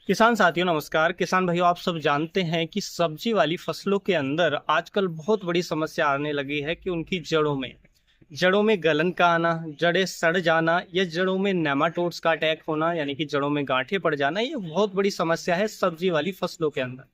किसान साथियों नमस्कार। किसान भाइयों, आप सब जानते हैं कि सब्जी वाली फसलों के अंदर आजकल बहुत बड़ी समस्या आने लगी है कि उनकी जड़ों में गलन का आना, जड़ें सड़ जाना या जड़ों में नेमाटोड्स का अटैक होना यानी कि जड़ों में गांठें पड़ जाना, ये बहुत बड़ी समस्या है सब्जी वाली फसलों के अंदर।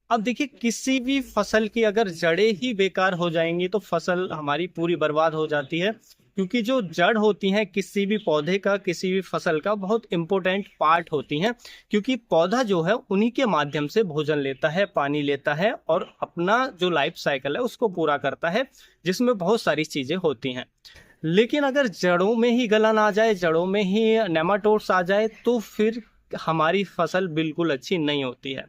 अब देखिए, किसी भी फसल की अगर जड़ें ही बेकार हो जाएंगी तो फसल हमारी पूरी बर्बाद हो जाती है, क्योंकि जो जड़ होती हैं किसी भी पौधे का, किसी भी फसल का बहुत इंपॉर्टेंट पार्ट होती हैं। क्योंकि पौधा जो है उन्हीं के माध्यम से भोजन लेता है, पानी लेता है और अपना जो लाइफ साइकिल है उसको पूरा करता है, जिसमें बहुत सारी चीजें होती हैं। लेकिन अगर जड़ों में ही गलन आ जाए, जड़ों में ही नेमाटोड्स आ जाए, तो फिर हमारी फसल बिल्कुल अच्छी नहीं होती है।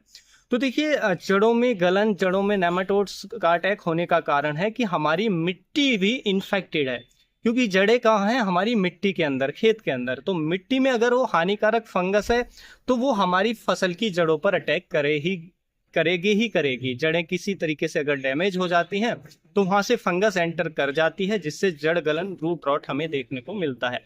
तो देखिए, जड़ों में गलन, जड़ों में नेमाटोड्स का अटैक होने का कारण है कि हमारी मिट्टी भी इन्फेक्टेड है। क्योंकि जड़ें कहाँ हैं? हमारी मिट्टी के अंदर, खेत के अंदर। तो मिट्टी में अगर वो हानिकारक फंगस है तो वो हमारी फसल की जड़ों पर अटैक करेगी। जड़ें किसी तरीके से अगर डैमेज हो जाती हैं तो वहां से फंगस एंटर कर जाती है, जिससे जड़ गलन, रूट रॉट हमें देखने को मिलता है।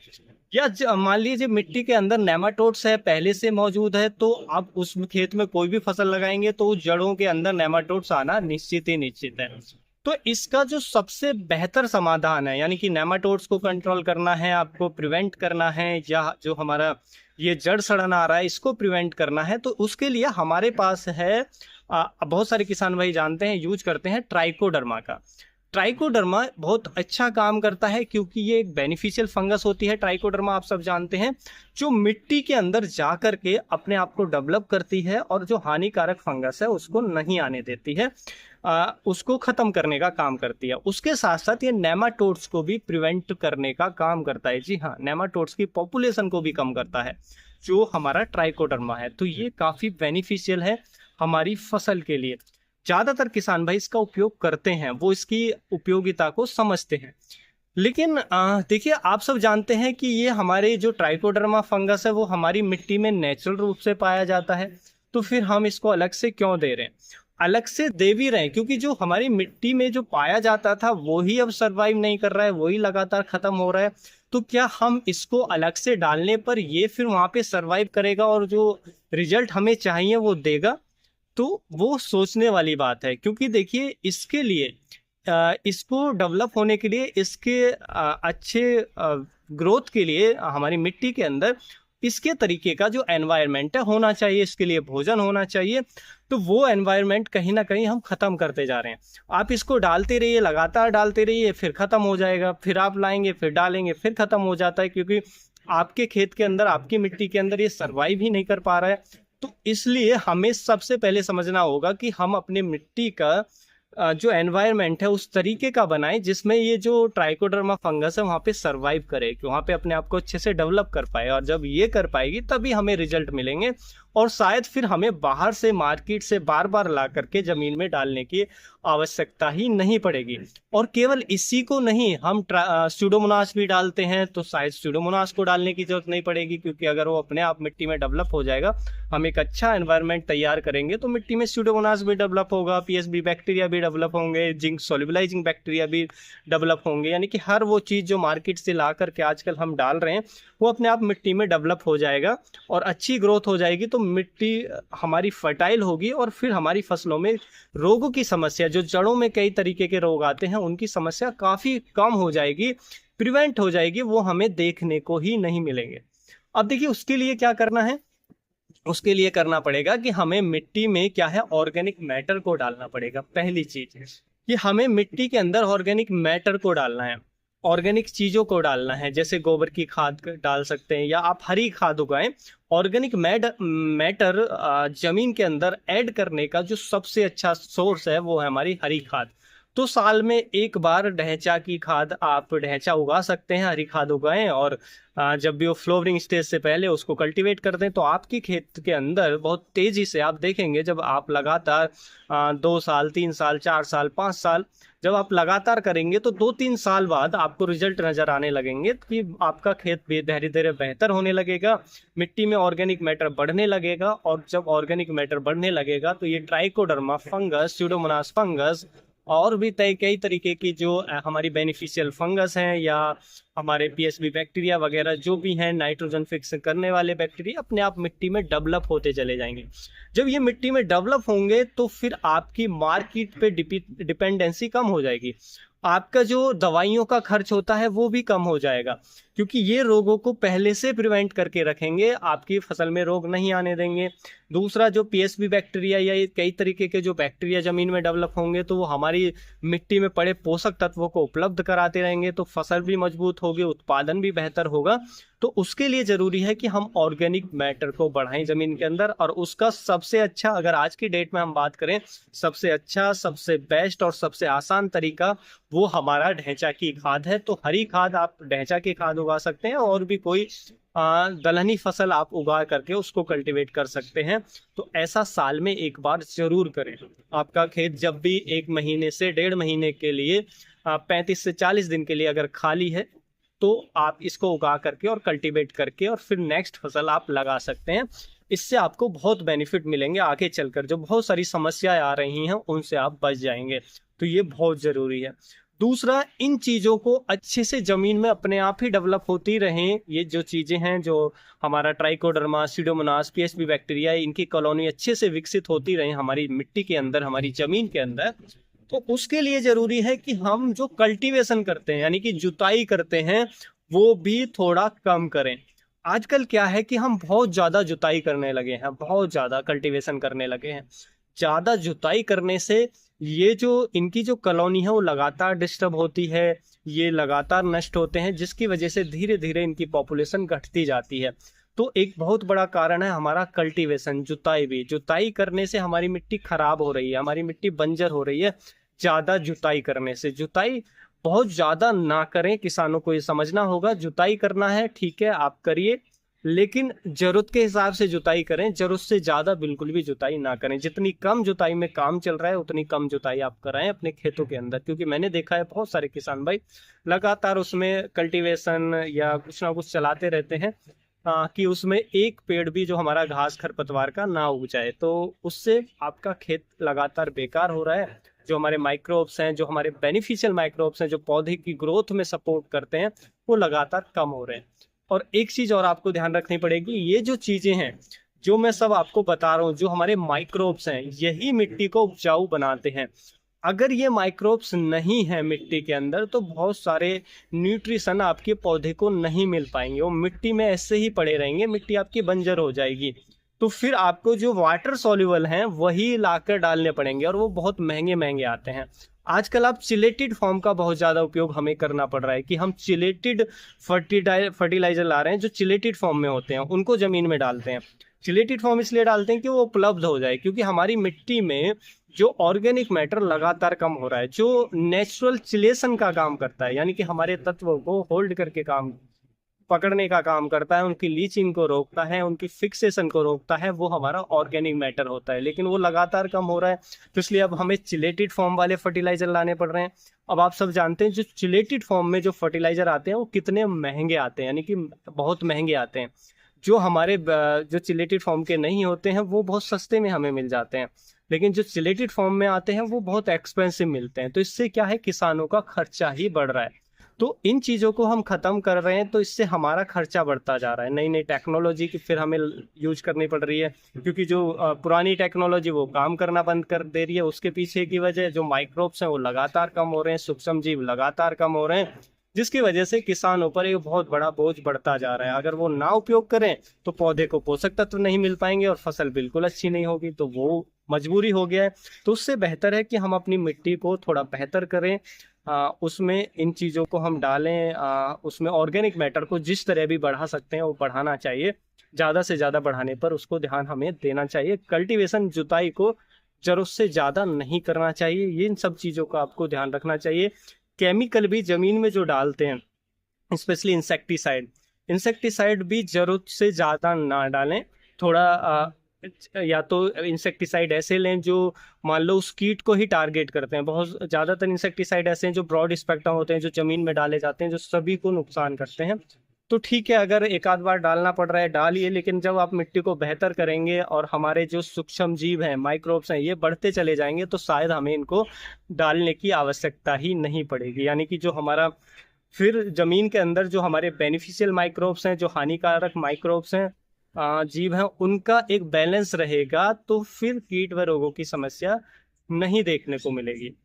या मान लीजिए मिट्टी के अंदर नेमाटोड्स है, पहले से मौजूद है, तो आप उस खेत में कोई भी फसल लगाएंगे तो उस जड़ों के अंदर नेमाटोड्स आना निश्चित ही निश्चित है। तो इसका जो सबसे बेहतर समाधान है, यानी कि नेमाटोड्स को कंट्रोल करना है, आपको प्रिवेंट करना है, या जो हमारा ये जड़ सड़न आ रहा है इसको प्रिवेंट करना है, तो उसके लिए हमारे पास है बहुत सारे किसान भाई जानते हैं, यूज करते हैं ट्राइकोडर्मा का। ट्राइकोडर्मा बहुत अच्छा काम करता है क्योंकि ये एक बेनिफिशियल फंगस होती है। ट्राइकोडर्मा आप सब जानते हैं, जो मिट्टी के अंदर जा करके अपने आप को डेवलप करती है और जो हानिकारक फंगस है उसको नहीं आने देती है, उसको खत्म करने का काम करती है। उसके साथ साथ ये नेमाटोड्स को भी प्रिवेंट करने का काम करता है। जी हाँ, नेमाटोड्स की पॉपुलेशन को भी कम करता है जो हमारा ट्राइकोडर्मा है। तो ये काफी बेनिफिशियल है हमारी फसल के लिए। ज्यादातर किसान भाई इसका उपयोग करते हैं, वो इसकी उपयोगिता को समझते हैं। लेकिन देखिए, आप सब जानते हैं कि ये हमारे जो ट्राइकोडर्मा फंगस है वो हमारी मिट्टी में नेचुरल रूप से पाया जाता है, तो फिर हम इसको अलग से क्यों दे रहे हैं? अलग से दे भी रहे हैं क्योंकि जो हमारी मिट्टी में जो पाया जाता था वो ही अब सरवाइव नहीं कर रहा है, वही लगातार खत्म हो रहा है। तो क्या हम इसको अलग से डालने पर ये फिर वहां पे सरवाइव करेगा और जो रिजल्ट हमें चाहिए वो देगा? तो वो सोचने वाली बात है। क्योंकि देखिए, इसके लिए इसको डेवलप होने के लिए, इसके अच्छे ग्रोथ के लिए हमारी मिट्टी के अंदर इसके तरीके का जो एनवायरनमेंट है होना चाहिए, इसके लिए भोजन होना चाहिए। तो वो एनवायरनमेंट कहीं ना कहीं हम खत्म करते जा रहे हैं। आप इसको डालते रहिए, लगातार डालते रहिए, फिर खत्म हो जाएगा, फिर आप लाएंगे, फिर डालेंगे, फिर खत्म हो जाता है, क्योंकि आपके खेत के अंदर, आपकी मिट्टी के अंदर ये सर्वाइव ही नहीं कर पा रहा है। तो इसलिए हमें सबसे पहले समझना होगा कि हम अपने मिट्टी का जो एनवायरनमेंट है उस तरीके का बनाएं जिसमें ये जो ट्राइकोडर्मा फंगस है वहाँ पे सरवाइव करे, कि वहाँ पे अपने आप को अच्छे से डेवलप कर पाए। और जब ये कर पाएगी तभी हमें रिजल्ट मिलेंगे, और शायद फिर हमें बाहर से, मार्केट से बार बार ला करके जमीन में डालने की आवश्यकता ही नहीं पड़ेगी। और केवल इसी को नहीं, हम स्यूडोमोनास भी डालते हैं, तो शायद स्यूडोमोनास को डालने की जरूरत नहीं पड़ेगी, क्योंकि अगर वो अपने आप मिट्टी में डेवलप हो जाएगा, हम एक अच्छा एनवायरनमेंट तैयार करेंगे तो मिट्टी में स्यूडोमोनास भी डेवलप होगा, पीएसबी बैक्टीरिया भी डेवलप होंगे, जिंक सोल्युबलाइजिंग बैक्टीरिया भी डेवलप होंगे। यानी कि हर वो चीज़ जो मार्केट से ला करके आजकल हम डाल रहे हैं वो अपने आप मिट्टी में डेवलप हो जाएगा और अच्छी ग्रोथ हो जाएगी। तो मिट्टी हमारी फर्टाइल होगी और फिर हमारी फसलों में रोगों की समस्या, जो जड़ों में कई तरीके के रोग आते हैं, उनकी समस्या काफ़ी कम हो जाएगी, प्रिवेंट हो जाएगी, वो हमें देखने को ही नहीं मिलेंगे। अब देखिए, उसके लिए क्या करना है? उसके लिए करना पड़ेगा कि हमें मिट्टी में क्या है, ऑर्गेनिक मैटर को डालना पड़ेगा। पहली चीज है कि हमें मिट्टी के अंदर ऑर्गेनिक मैटर को डालना है, ऑर्गेनिक चीजों को डालना है। जैसे गोबर की खाद डाल सकते हैं या आप हरी खाद उगाएं। ऑर्गेनिक मैटर जमीन के अंदर ऐड करने का जो सबसे अच्छा सोर्स है वो है हमारी हरी खाद। तो साल में एक बार ढैंचा की खाद, आप ढैंचा उगा सकते हैं, हरी खाद उगाएं, और जब भी वो फ्लोवरिंग स्टेज से पहले उसको कल्टीवेट कर दें, तो आपकी खेत के अंदर बहुत तेजी से आप देखेंगे, जब आप लगातार 2 साल, 3 साल, 4 साल, 5 साल जब आप लगातार करेंगे तो 2-3 साल बाद आपको रिजल्ट नजर आने लगेंगे कि आपका खेत भी धीरे धीरे बेहतर होने लगेगा, मिट्टी में ऑर्गेनिक मैटर बढ़ने लगेगा। और जब ऑर्गेनिक मैटर बढ़ने लगेगा तो ये ट्राइकोडर्मा फंगस, स्यूडोमोनास फंगस और भी कई तरीके की जो हमारी बेनिफिशियल फंगस हैं या हमारे पीएसबी बैक्टीरिया वगैरह जो भी हैं, नाइट्रोजन फिक्स करने वाले बैक्टीरिया अपने आप मिट्टी में डेवलप होते चले जाएंगे। जब ये मिट्टी में डेवलप होंगे तो फिर आपकी मार्केट पे डिपेंडेंसी कम हो जाएगी, आपका जो दवाइयों का खर्च होता है वो भी कम हो जाएगा, क्योंकि ये रोगों को पहले से प्रिवेंट करके रखेंगे, आपकी फसल में रोग नहीं आने देंगे। दूसरा, जो पीएसबी बैक्टीरिया या कई तरीके के जो बैक्टीरिया जमीन में डेवलप होंगे तो वो हमारी मिट्टी में पड़े पोषक तत्वों को उपलब्ध कराते रहेंगे, तो फसल भी मजबूत होगी, उत्पादन भी बेहतर होगा। तो उसके लिए जरूरी है कि हम ऑर्गेनिक मैटर को बढ़ाएं जमीन के अंदर, और उसका सबसे अच्छा, अगर आज की डेट में हम बात करें, सबसे अच्छा, सबसे बेस्ट और सबसे आसान तरीका वो हमारा ढैंचा की खाद है। तो हरी खाद, आप ढैंचा की खाद उगा सकते हैं, और भी कोई दलहनी फसल आप उगा करके उसको कल्टीवेट कर सकते हैं। तो ऐसा साल में एक बार जरूर करें। आपका खेत जब भी 1 महीने से 1.5 महीने के लिए 35 से 40 दिन के लिए अगर खाली है तो आप इसको उगा करके और कल्टीवेट करके और फिर नेक्स्ट फसल आप लगा सकते हैं। इससे आपको बहुत बेनिफिट मिलेंगे, आगे चलकर जो बहुत सारी समस्याएं आ रही हैं उनसे आप बच जाएंगे। तो ये बहुत जरूरी है। दूसरा, इन चीजों को अच्छे से जमीन में अपने आप ही डेवलप होती रहें। ये जो चीजें हैं, जो हमारा ट्राइकोडर्मा, सीडोमोनास, पीएसबी बैक्टीरिया, इनकी कॉलोनी अच्छे से विकसित होती रहे हमारी मिट्टी के अंदर, हमारी जमीन के अंदर। तो उसके लिए जरूरी है कि हम जो कल्टीवेशन करते हैं, यानी कि जुताई करते हैं, वो भी थोड़ा कम करें। आजकल क्या है कि हम बहुत ज्यादा जुताई करने लगे हैं, बहुत ज्यादा कल्टीवेशन करने लगे हैं। ज्यादा जुताई करने से ये जो इनकी जो कॉलोनी है वो लगातार डिस्टर्ब होती है, ये लगातार नष्ट होते हैं, जिसकी वजह से धीरे धीरे इनकी पॉपुलेशन घटती जाती है। तो एक बहुत बड़ा कारण है हमारा कल्टीवेशन, जुताई भी। जुताई करने से हमारी मिट्टी खराब हो रही है, हमारी मिट्टी बंजर हो रही है ज्यादा जुताई करने से। जुताई बहुत ज्यादा ना करें, किसानों को ये समझना होगा। जुताई करना है ठीक है, आप करिए, लेकिन जरूरत के हिसाब से जुताई करें, जरूरत से ज्यादा बिल्कुल भी जुताई ना करें। जितनी कम जुताई में काम चल रहा है उतनी कम जुताई आप कराएं अपने खेतों के अंदर, क्योंकि मैंने देखा है बहुत सारे किसान भाई लगातार उसमें कल्टीवेशन या कुछ ना कुछ चलाते रहते हैं कि उसमें एक पेड़ भी जो हमारा घास खरपतवार का ना उग जाए, तो उससे आपका खेत लगातार बेकार हो रहा है। जो हमारे माइक्रोब्स हैं, जो हमारे बेनिफिशियल माइक्रोब्स हैं, जो पौधे की ग्रोथ में सपोर्ट करते हैं, वो लगातार कम हो रहे हैं। और एक चीज और आपको ध्यान रखनी पड़ेगी, ये जो चीजें हैं जो मैं सब आपको बता रहा हूँ, जो हमारे माइक्रोब्स हैं, यही मिट्टी को उपजाऊ बनाते हैं। अगर ये माइक्रोब्स नहीं है मिट्टी के अंदर तो बहुत सारे न्यूट्रिशन आपके पौधे को नहीं मिल पाएंगे, वो मिट्टी में ऐसे ही पड़े रहेंगे, मिट्टी आपकी बंजर हो जाएगी। तो फिर आपको जो वाटर सॉल्युबल हैं वही लाकर डालने पड़ेंगे, और वो बहुत महंगे महंगे आते हैं। आजकल आप चिलेटेड फॉर्म का बहुत ज़्यादा उपयोग हमें करना पड़ रहा है कि हम चिलेटेड फर्टिलाइजर ला रहे हैं, जो चिलेटेड फॉर्म में होते हैं उनको ज़मीन में डालते हैं। चिलेटेड फॉर्म इसलिए डालते हैं कि वो उपलब्ध हो जाए, क्योंकि हमारी मिट्टी में जो ऑर्गेनिक मैटर लगातार कम हो रहा है, जो नेचुरल चिलेशन का काम करता है, यानी कि हमारे तत्वों को होल्ड करके काम पकड़ने का काम करता है, उनकी लीचिंग को रोकता है, उनकी फिक्सेशन को रोकता है, वो हमारा ऑर्गेनिक मैटर होता है, लेकिन वो लगातार कम हो रहा है। तो इसलिए अब हमें चिलेटेड फॉर्म वाले फर्टिलाइजर लाने पड़ रहे हैं। अब आप सब जानते हैं जो चिलेटेड फॉर्म में जो फर्टिलाइजर आते हैं वो कितने महंगे आते हैं, यानी कि बहुत महंगे आते हैं। जो हमारे जो चिलेटेड फॉर्म के नहीं होते हैं वो बहुत सस्ते में हमें मिल जाते हैं, लेकिन जो चिलेटेड फॉर्म में आते हैं वो बहुत एक्सपेंसिव मिलते हैं। तो इससे क्या है, किसानों का खर्चा ही बढ़ रहा है। तो इन चीज़ों को हम ख़त्म कर रहे हैं, तो इससे हमारा खर्चा बढ़ता जा रहा है। नई नई टेक्नोलॉजी की फिर हमें यूज करनी पड़ रही है, क्योंकि जो पुरानी टेक्नोलॉजी वो काम करना बंद कर दे रही है। उसके पीछे की वजह जो माइक्रोब्स हैं वो लगातार कम हो रहे हैं, सूक्ष्म जीव लगातार कम हो रहे हैं, जिसकी वजह से किसानों पर एक बहुत बड़ा बोझ बढ़ता जा रहा है। अगर वो ना उपयोग करें तो पौधे को पोषक तत्व नहीं मिल पाएंगे और फसल बिल्कुल अच्छी नहीं होगी, तो वो मजबूरी हो गया है। तो उससे बेहतर है कि हम अपनी मिट्टी को थोड़ा बेहतर करें, उसमें इन चीज़ों को हम डालें, उसमें ऑर्गेनिक मैटर को जिस तरह भी बढ़ा सकते हैं वो बढ़ाना चाहिए। ज़्यादा से ज़्यादा बढ़ाने पर उसको ध्यान हमें देना चाहिए। कल्टीवेशन, जुताई को जरूरत से ज़्यादा नहीं करना चाहिए। ये इन सब चीज़ों का आपको ध्यान रखना चाहिए। केमिकल भी ज़मीन में जो डालते हैं, स्पेशली इंसेक्टिसाइड भी ज़रूरत से ज़्यादा ना डालें। थोड़ा या तो इंसेक्टिसाइड ऐसे लें जो मान लो उस कीट को ही टारगेट करते हैं। बहुत ज़्यादातर इंसेक्टिसाइड ऐसे हैं जो ब्रॉड स्पेक्ट्रम होते हैं, जो ज़मीन में डाले जाते हैं, जो सभी को नुकसान करते हैं। तो ठीक है, अगर एक आध बार डालना पड़ रहा है डालिए, लेकिन जब आप मिट्टी को बेहतर करेंगे और हमारे जो सूक्ष्म जीव हैं, माइक्रोब्स हैं, ये बढ़ते चले जाएंगे, तो शायद हमें इनको डालने की आवश्यकता ही नहीं पड़ेगी। यानी कि जो हमारा फिर जमीन के अंदर जो हमारे बेनिफिशियल माइक्रोब्स हैं, जो हानिकारक माइक्रोब्स हैं, जीव हैं, उनका एक बैलेंस रहेगा, तो फिर कीट व रोगों की समस्या नहीं देखने को मिलेगी।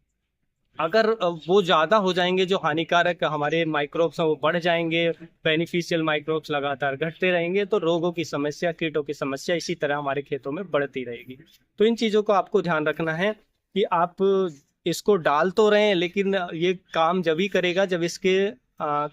अगर वो ज़्यादा हो जाएंगे, जो हानिकारक हमारे माइक्रोब्स हैं वो बढ़ जाएंगे, बेनिफिशियल माइक्रोब्स लगातार घटते रहेंगे, तो रोगों की समस्या, कीटों की समस्या इसी तरह हमारे खेतों में बढ़ती रहेगी। तो इन चीज़ों को आपको ध्यान रखना है कि आप इसको डाल तो रहे हैं, लेकिन ये काम जब ही करेगा जब इसके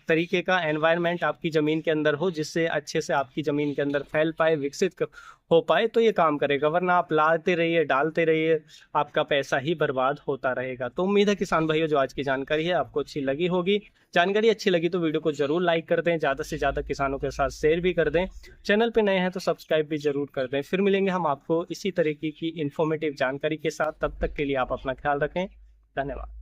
तरीके का एनवायरनमेंट आपकी ज़मीन के अंदर हो, जिससे अच्छे से आपकी ज़मीन के अंदर फैल पाए, विकसित हो पाए, तो ये काम करेगा। वरना आप लाते रहिए, डालते रहिए, आपका पैसा ही बर्बाद होता रहेगा। तो उम्मीद है किसान भाइयों, जो आज की जानकारी है आपको अच्छी लगी होगी। जानकारी अच्छी लगी तो वीडियो को जरूर लाइक कर दें, ज़्यादा से ज़्यादा किसानों के साथ शेयर भी कर दें। चैनल पे नए हैं तो सब्सक्राइब भी जरूर कर दें। फिर मिलेंगे हम आपको इसी तरीके की इन्फॉर्मेटिव जानकारी के साथ। तब तक के लिए आप अपना ख्याल रखें। धन्यवाद।